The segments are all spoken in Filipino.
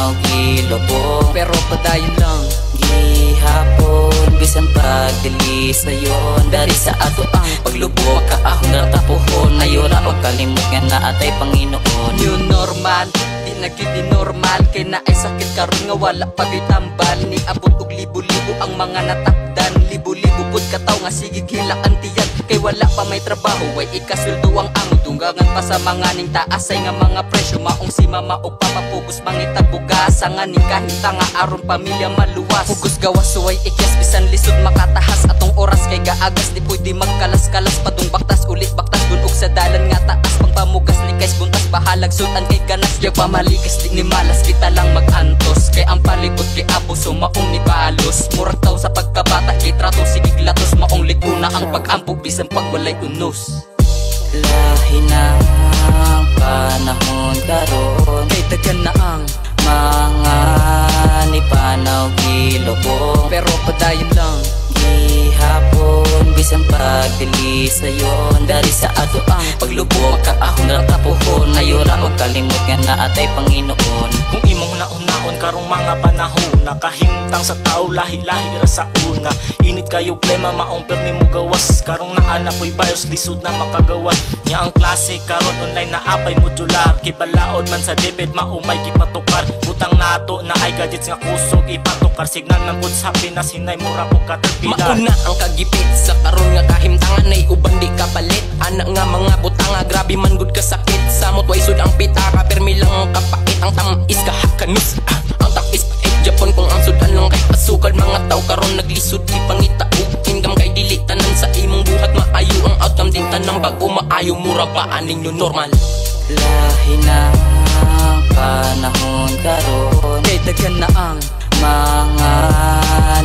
panaw gilubong, pero padayon lang gihapon bisan pagdili sayon. Dari sa ato ang paglubog kaahon na tapuhon, ayura o kalimot nga naatay Panginoon. New normal, di na gyud di normal, kay naay sakit karon nga wala pagitambal. Ni abot og libo-libo ang mga natakdan, libo-libo pud kataw nga sige gilaan tiyan. Kay wala pa may trabaho, way ikasuldo ang amo, dunggangan pa sa mga ning taasay nga mga presyo. Maong si mama og papapugos mangitag bugasa nga ning kahita nga aron pamilya maluwas. Pugos gawas suway ikyas bisan lisod makatahas atong oras, kay gaagas di pwede magkalas-kalas padung baktas ulit baktas dunog sa dalan nga taas pang pamugas likay buntas bahalag sudan kay ganas. Yung pamalikas di ni malas kita lang magantos, kay ang palibot kay abuso maong ni balos. Murag taw sa pagkabata kay trato sige glatos, maong likuna ang pag-ampog bisan pag walay unos. Lahi na ang panahon karon, kay daghan na ang mga ni panaw gilubong, pero padayon lang gihapon bisan pagdili sayon. Dari sa ato ang paglubog kaahon na tapuhon, ayura o kalimot nga naatay Panginoon. Kung imong naunahon karong mga panahon, nakahimtang sa tao lahi-lahi ra sa una. Init kayo plema maong permi mo gawas, karong naana ko'y bios lisod na makagawas. Nya ang klase karon online na apay modular, kibalaod man sa debit maumay gipatukar. Butang nato na ay gadgets nga kusog ipatukar, signal ng good sa pinasinay mura po caterpillar. Mauna ang kagipit sa karon nga kahimtangan ay uban di kapalit. Ana nga mga butang nga grabe man gud kasakit, samot way sud ang pitaka permi lang kapait. Ang tamis kahakanus ang takis paet Japon kung ang sudan lang kay pasukal. Mga tao karon naglisod di pangitaog, income kay dili tanan sa imong buhat maayo. Ang outcome din tanang bago maayo, mura pa aning new normal. Lahi na ang panahon karon, kay daghan na ang mga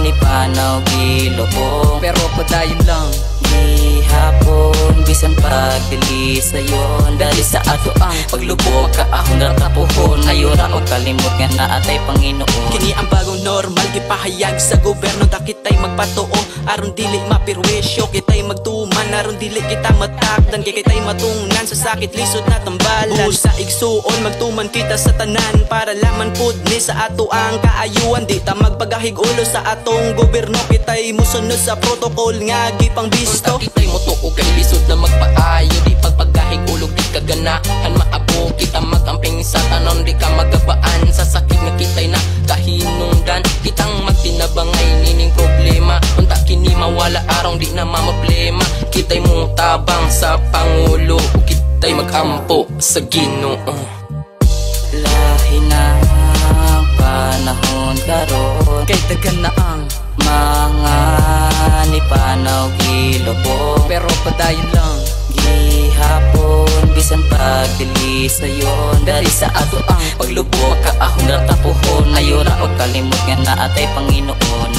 ni panaw gilubong, pero padayon lang gihapon bisan pagdili sayon. Dari sa ato ang paglubog kaahon na tapuhon, ayura o kalimot nga naatay Panginoon. Kini ang bagong normal gipahayag sa gobyerno, dakitay magpatuo aron dili mapirwisyo. Kitay magtuman aron dili kita matakdan, kay kitay matungnan sa sakit lisod na tambalan. Sa igsuon magtuman kita sa tanan, para laman pud ni sa ato ang kaayuan. Di ta magpagahig ulo sa atong gobyerno, kitay musunod sa protocol nga gipang bisto. Kitay mo tuo kay lisod na magpaayo, di pagpagahig ulo di kaganahan maabo. Kita magamping sa tanon, di ka magabaan sa sakit nga kitay na kahinungdan. Kitang magtinabangay nining problema, unta kini mawala araw di na mamoblema. Kitay mong tabang sa Pangulo, kitay magampo sa Ginoo. Lahi na ang panahon karon, kay daghan na ang mga ni panaw gilubong, pero padayon lang gihapon bisan pagdili sayon. Dari sa ato ang paglubog kaahon na tapuhon, ayura o kalimot nga naatay Panginoon.